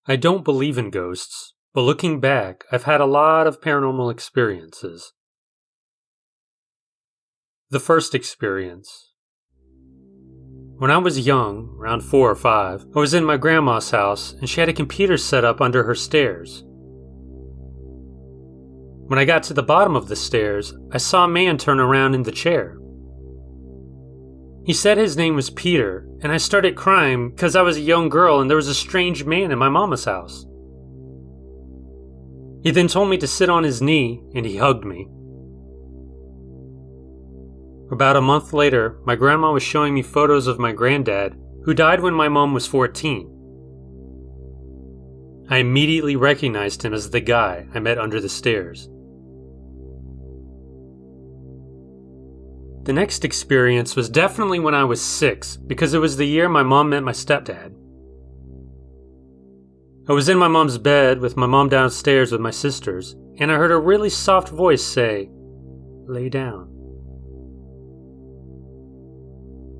I don't believe in ghosts, but looking back, I've had a lot of paranormal experiences. The first experience. When I was young, around 4 or 5, I was in my grandma's house and she had a computer set up under her stairs. When I got to the bottom of the stairs, I saw a man turn around in the chair. He said his name was Peter, and I started crying because I was a young girl and there was a strange man in my mama's house. He then told me to sit on his knee, and he hugged me. About a month later, my grandma was showing me photos of my granddad, who died when my mom was 14. I immediately recognized him as the guy I met under the stairs. The next experience was definitely when I was 6, because it was the year my mom met my stepdad. I was in my mom's bed with my mom downstairs with my sisters, and I heard a really soft voice say, "Lay down."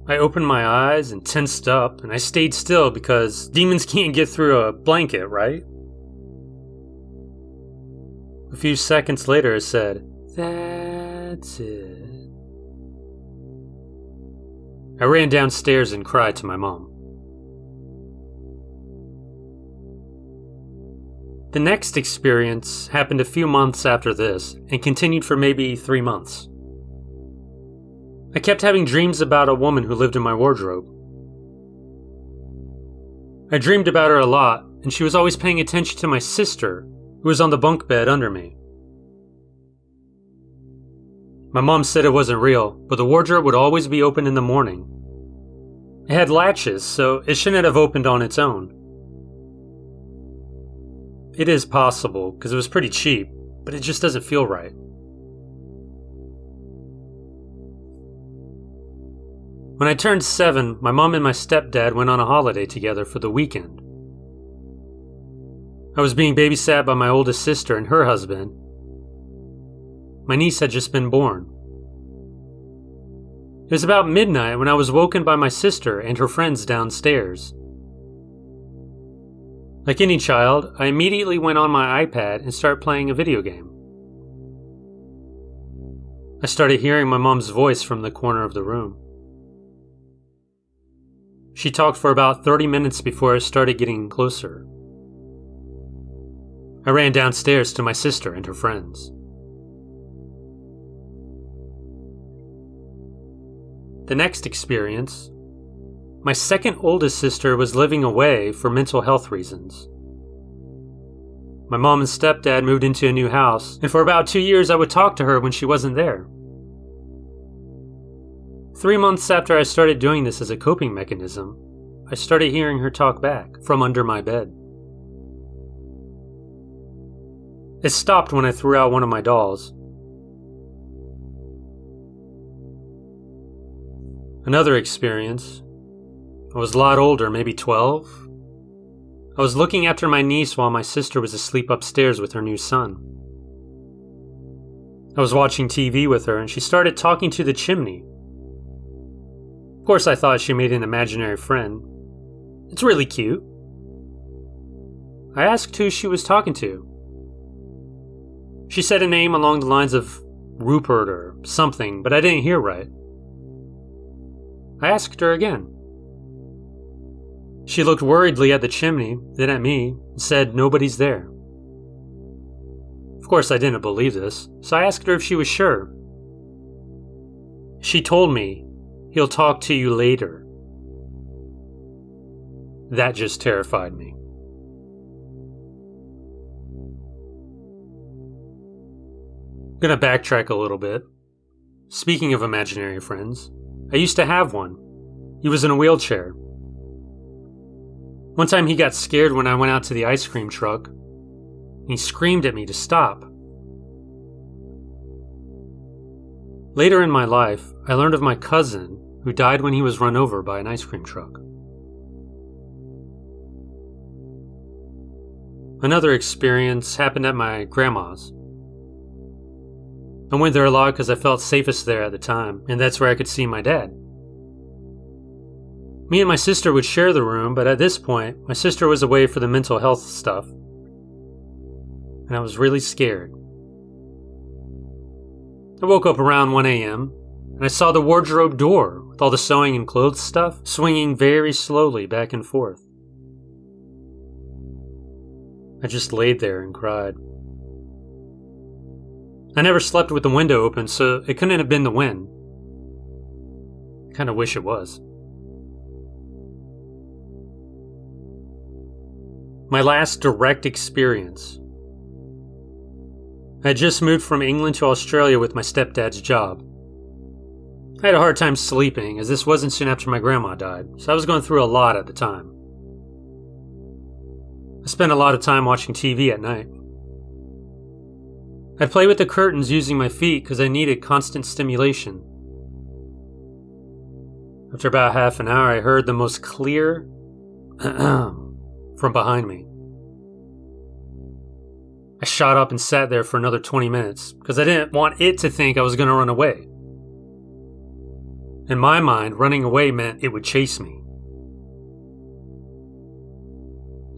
I opened my eyes and tensed up, and I stayed still because demons can't get through a blanket, right? A few seconds later it said, "That's it." I ran downstairs and cried to my mom. The next experience happened a few months after this and continued for maybe 3 months. I kept having dreams about a woman who lived in my wardrobe. I dreamed about her a lot, and she was always paying attention to my sister, who was on the bunk bed under me. My mom said it wasn't real, but the wardrobe would always be open in the morning. It had latches, so it shouldn't have opened on its own. It is possible, because it was pretty cheap, but it just doesn't feel right. When I turned 7, my mom and my stepdad went on a holiday together for the weekend. I was being babysat by my oldest sister and her husband. My niece had just been born. It was about midnight when I was woken by my sister and her friends downstairs. Like any child, I immediately went on my iPad and started playing a video game. I started hearing my mom's voice from the corner of the room. She talked for about 30 minutes before it started getting closer. I ran downstairs to my sister and her friends. The next experience, my second oldest sister was living away for mental health reasons. My mom and stepdad moved into a new house, and for about 2 years I would talk to her when she wasn't there. 3 months after I started doing this as a coping mechanism, I started hearing her talk back from under my bed. It stopped when I threw out one of my dolls. Another experience. I was a lot older, maybe 12. I was looking after my niece while my sister was asleep upstairs with her new son. I was watching TV with her and she started talking to the chimney. Of course I thought she made an imaginary friend. It's really cute. I asked who she was talking to. She said a name along the lines of Rupert or something, but I didn't hear right. I asked her again. She looked worriedly at the chimney, then at me, and said nobody's there. Of course I didn't believe this, so I asked her if she was sure. She told me, "He'll talk to you later." That just terrified me. I'm gonna backtrack a little bit. Speaking of imaginary friends, I used to have one. He was in a wheelchair. One time he got scared when I went out to the ice cream truck, and he screamed at me to stop. Later in my life, I learned of my cousin who died when he was run over by an ice cream truck. Another experience happened at my grandma's. I went there a lot because I felt safest there at the time, and that's where I could see my dad. Me and my sister would share the room, but at this point, my sister was away for the mental health stuff, and I was really scared. I woke up around 1 a.m., and I saw the wardrobe door with all the sewing and clothes stuff swinging very slowly back and forth. I just laid there and cried. I never slept with the window open, so it couldn't have been the wind. I kind of wish it was. My last direct experience. I had just moved from England to Australia with my stepdad's job. I had a hard time sleeping, as this wasn't soon after my grandma died, so I was going through a lot at the time. I spent a lot of time watching TV at night. I'd play with the curtains using my feet because I needed constant stimulation. After about half an hour, I heard the most clear from behind me. I shot up and sat there for another 20 minutes because I didn't want it to think I was going to run away. In my mind, running away meant it would chase me.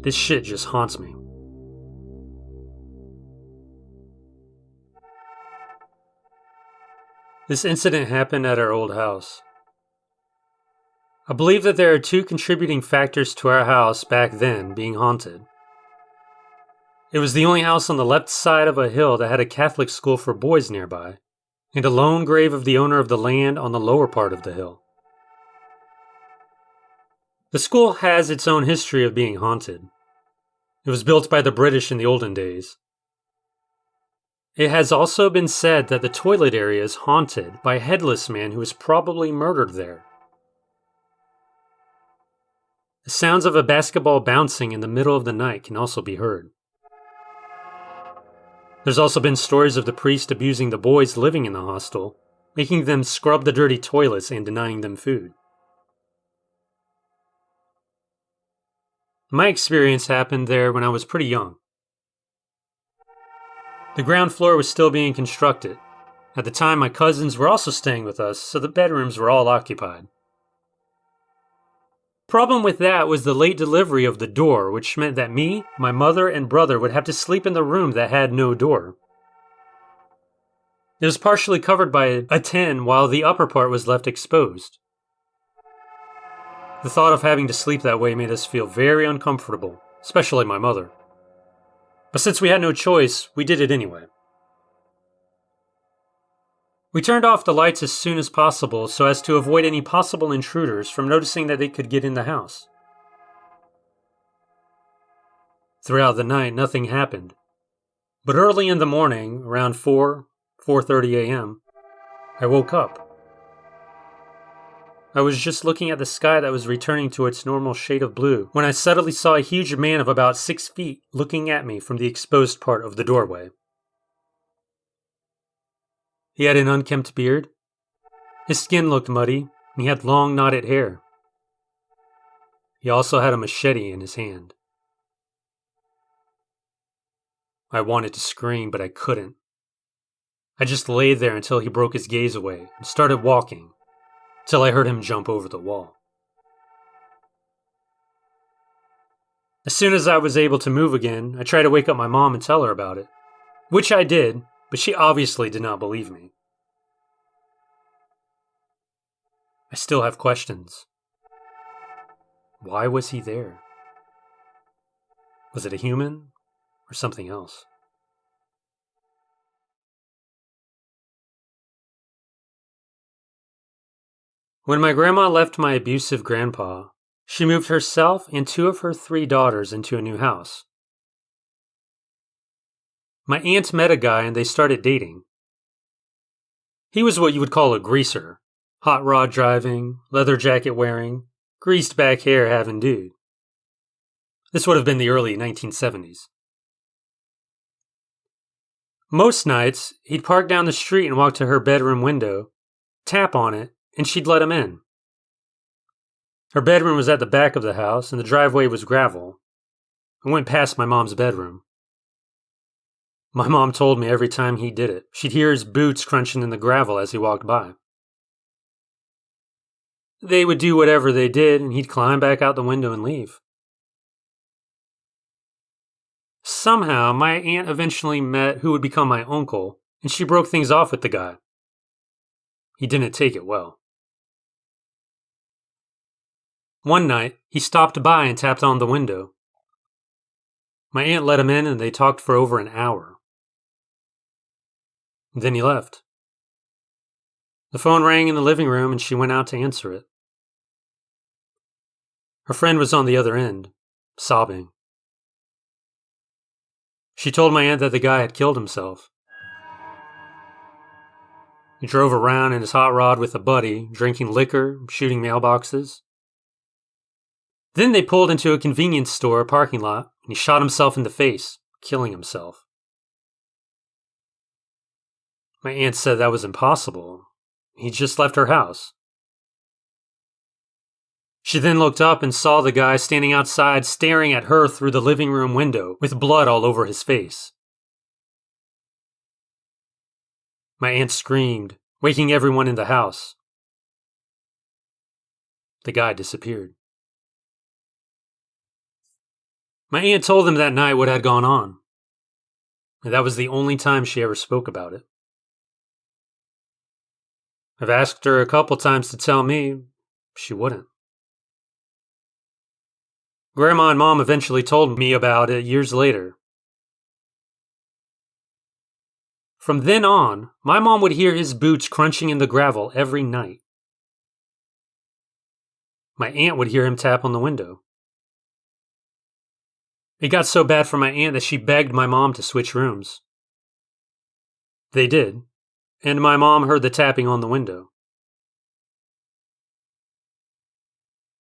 This shit just haunts me. This incident happened at our old house. I believe that there are two contributing factors to our house back then being haunted. It was the only house on the left side of a hill that had a Catholic school for boys nearby, and a lone grave of the owner of the land on the lower part of the hill. The school has its own history of being haunted. It was built by the British in the olden days. It has also been said that the toilet area is haunted by a headless man who was probably murdered there. The sounds of a basketball bouncing in the middle of the night can also be heard. There's also been stories of the priest abusing the boys living in the hostel, making them scrub the dirty toilets and denying them food. My experience happened there when I was pretty young. The ground floor was still being constructed. At the time, my cousins were also staying with us, so the bedrooms were all occupied. Problem with that was the late delivery of the door, which meant that me, my mother, and brother would have to sleep in the room that had no door. It was partially covered by a tin while the upper part was left exposed. The thought of having to sleep that way made us feel very uncomfortable, especially my mother. But since we had no choice, we did it anyway. We turned off the lights as soon as possible so as to avoid any possible intruders from noticing that they could get in the house. Throughout the night, nothing happened. But early in the morning, around 4:30 a.m., I woke up. I was just looking at the sky that was returning to its normal shade of blue when I suddenly saw a huge man of about 6 feet looking at me from the exposed part of the doorway. He had an unkempt beard. His skin looked muddy, and he had long knotted hair. He also had a machete in his hand. I wanted to scream, but I couldn't. I just lay there until he broke his gaze away and started walking, till I heard him jump over the wall. As soon as I was able to move again, I tried to wake up my mom and tell her about it, which I did, but she obviously did not believe me. I still have questions. Why was he there? Was it a human or something else? When my grandma left my abusive grandpa, she moved herself and 2 of her 3 daughters into a new house. My aunt met a guy and they started dating. He was what you would call a greaser. Hot rod driving, leather jacket wearing, greased back hair having dude. This would have been the early 1970s. Most nights, he'd park down the street and walk to her bedroom window, tap on it, and she'd let him in. Her bedroom was at the back of the house and the driveway was gravel. I went past my mom's bedroom. My mom told me every time he did it, she'd hear his boots crunching in the gravel as he walked by. They would do whatever they did, and he'd climb back out the window and leave. Somehow, my aunt eventually met who would become my uncle, and she broke things off with the guy. He didn't take it well. One night, he stopped by and tapped on the window. My aunt let him in, and they talked for over an hour. Then he left. The phone rang in the living room, and she went out to answer it. Her friend was on the other end, sobbing. She told my aunt that the guy had killed himself. He drove around in his hot rod with a buddy, drinking liquor, shooting mailboxes. Then they pulled into a convenience store parking lot, and he shot himself in the face, killing himself. My aunt said that was impossible. He just left her house. She then looked up and saw the guy standing outside staring at her through the living room window with blood all over his face. My aunt screamed, waking everyone in the house. The guy disappeared. My aunt told them that night what had gone on, and that was the only time she ever spoke about it. I've asked her a couple times to tell me, she wouldn't. Grandma and Mom eventually told me about it years later. From then on, my mom would hear his boots crunching in the gravel every night. My aunt would hear him tap on the window. It got so bad for my aunt that she begged my mom to switch rooms. They did, and my mom heard the tapping on the window.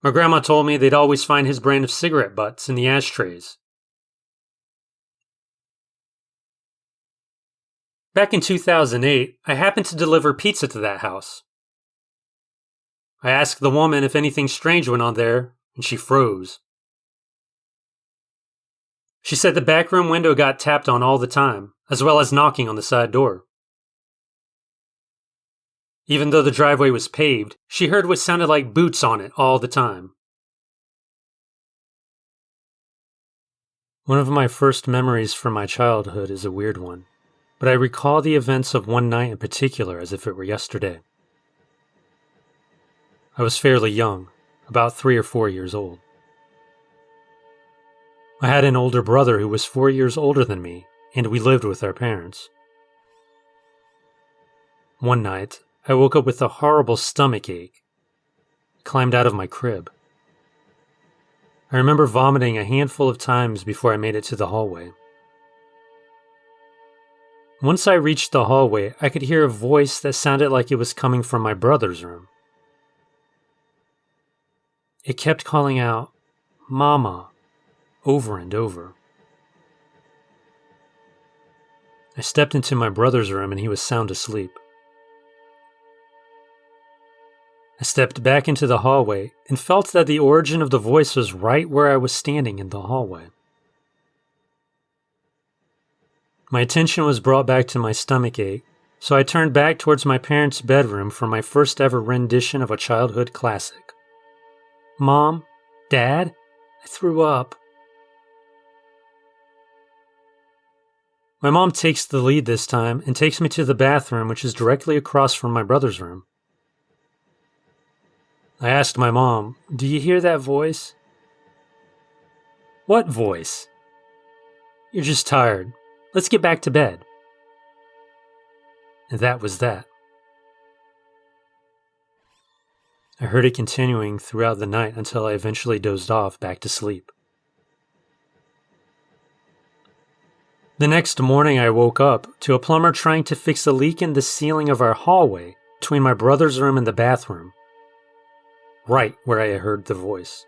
My grandma told me they'd always find his brand of cigarette butts in the ashtrays. Back in 2008, I happened to deliver pizza to that house. I asked the woman if anything strange went on there, and she froze. She said the back room window got tapped on all the time, as well as knocking on the side door. Even though the driveway was paved, she heard what sounded like boots on it all the time. One of my first memories from my childhood is a weird one, but I recall the events of one night in particular as if it were yesterday. I was fairly young, about 3 or 4 years old. I had an older brother who was 4 years older than me, and we lived with our parents. One night, I woke up with a horrible stomach ache. I climbed out of my crib. I remember vomiting a handful of times before I made it to the hallway. Once I reached the hallway, I could hear a voice that sounded like it was coming from my brother's room. It kept calling out, "Mama," over and over. I stepped into my brother's room and he was sound asleep. I stepped back into the hallway and felt that the origin of the voice was right where I was standing in the hallway. My attention was brought back to my stomach ache, so I turned back towards my parents' bedroom for my first ever rendition of a childhood classic. "Mom? Dad? I threw up." My mom takes the lead this time and takes me to the bathroom, which is directly across from my brother's room. I asked my mom, "Do you hear that voice?" "What voice?" "You're just tired. Let's get back to bed." And that was that. I heard it continuing throughout the night until I eventually dozed off back to sleep. The next morning I woke up to a plumber trying to fix a leak in the ceiling of our hallway between my brother's room and the bathroom, right where I heard the voice.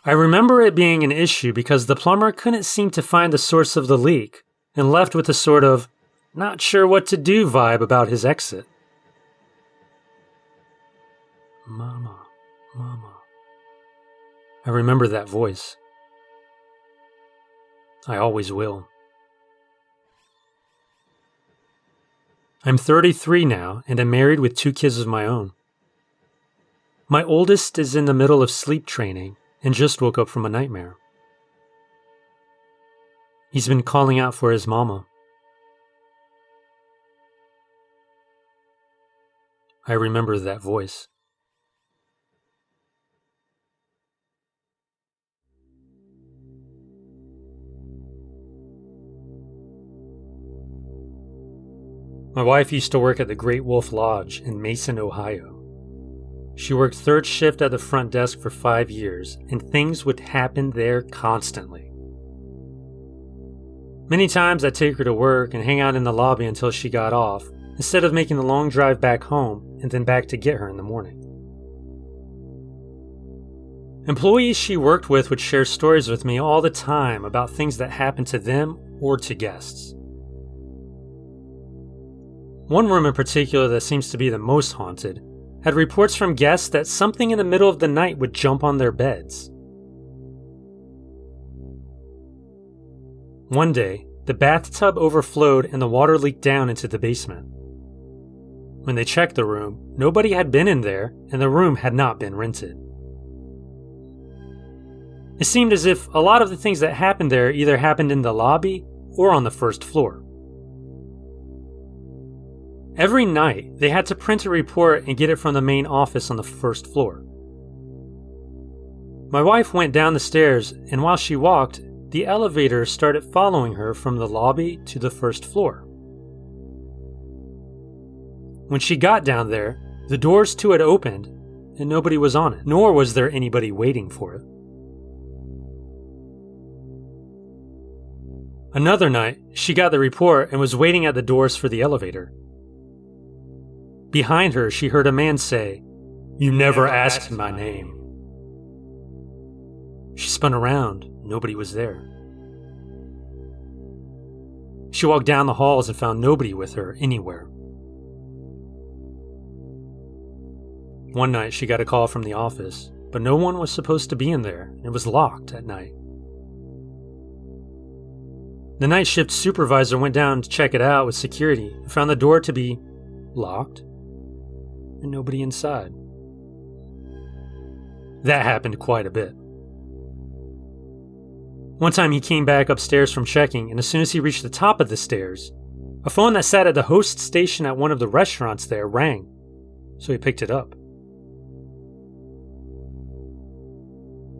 I remember it being an issue because the plumber couldn't seem to find the source of the leak and left with a sort of not sure what to do vibe about his exit. "Mama, Mama." I remember that voice. I always will. I'm 33 now and am married with 2 kids of my own. My oldest is in the middle of sleep training and just woke up from a nightmare. He's been calling out for his mama. I remember that voice. My wife used to work at the Great Wolf Lodge in Mason, Ohio. She worked 3rd shift at the front desk for 5 years, and things would happen there constantly. Many times I'd take her to work and hang out in the lobby until she got off, instead of making the long drive back home and then back to get her in the morning. Employees she worked with would share stories with me all the time about things that happened to them or to guests. One room in particular that seems to be the most haunted had reports from guests that something in the middle of the night would jump on their beds. One day, the bathtub overflowed and the water leaked down into the basement. When they checked the room, nobody had been in there and the room had not been rented. It seemed as if a lot of the things that happened there either happened in the lobby or on the 1st floor. Every night, they had to print a report and get it from the main office on the 1st floor. My wife went down the stairs, and while she walked, the elevator started following her from the lobby to the 1st floor. When she got down there, the doors to it opened, and nobody was on it, nor was there anybody waiting for it. Another night, she got the report and was waiting at the doors for the elevator. Behind her, she heard a man say, "You never asked my name." She spun around. Nobody was there. She walked down the halls and found nobody with her anywhere. One night, she got a call from the office, but no one was supposed to be in there, and it was locked at night. The night shift supervisor went down to check it out with security and found the door to be locked and nobody inside. That happened quite a bit. One time he came back upstairs from checking, and as soon as he reached the top of the stairs, a phone that sat at the host station at one of the restaurants there rang, so he picked it up.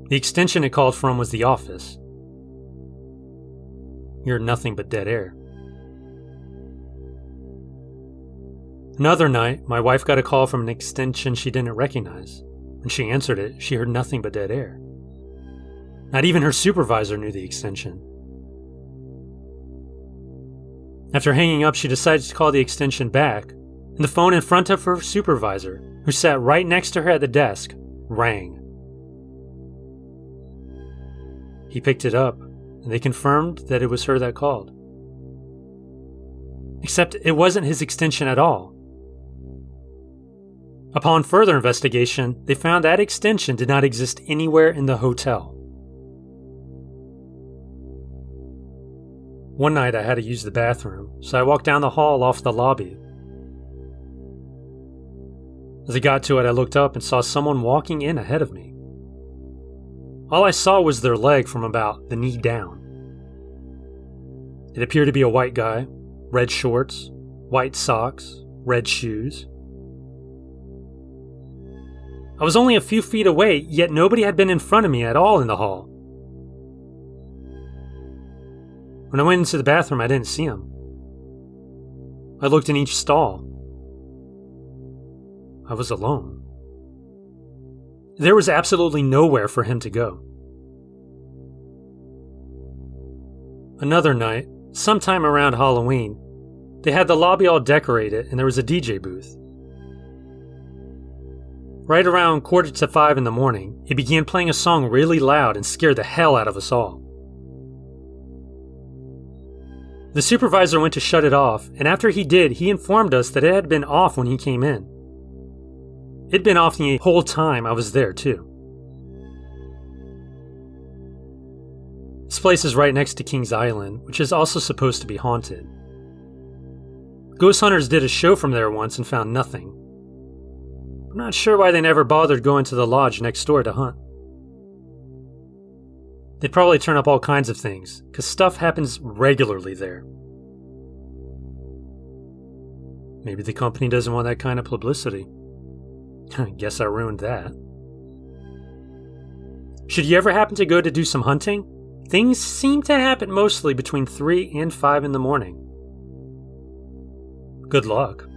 The extension it called from was the office. He heard nothing but dead air. Another night, my wife got a call from an extension she didn't recognize. When she answered it, she heard nothing but dead air. Not even her supervisor knew the extension. After hanging up, she decided to call the extension back, and the phone in front of her supervisor, who sat right next to her at the desk, rang. He picked it up, and they confirmed that it was her that called. Except it wasn't his extension at all. Upon further investigation, they found that extension did not exist anywhere in the hotel. One night I had to use the bathroom, so I walked down the hall off the lobby. As I got to it, I looked up and saw someone walking in ahead of me. All I saw was their leg from about the knee down. It appeared to be a white guy, red shorts, white socks, red shoes. I was only a few feet away, yet nobody had been in front of me at all in the hall. When I went into the bathroom, I didn't see him. I looked in each stall. I was alone. There was absolutely nowhere for him to go. Another night, sometime around Halloween, they had the lobby all decorated and there was a DJ booth. Right around 4:45 in the morning, it began playing a song really loud and scared the hell out of us all. The supervisor went to shut it off, and after he did, he informed us that it had been off when he came in. It'd been off the whole time I was there, too. This place is right next to Kings Island, which is also supposed to be haunted. Ghost hunters did a show from there once and found nothing. I'm not sure why they never bothered going to the lodge next door to hunt. They'd probably turn up all kinds of things, because stuff happens regularly there. Maybe the company doesn't want that kind of publicity. I guess I ruined that. Should you ever happen to go to do some hunting, things seem to happen mostly between 3 and 5 in the morning. Good luck.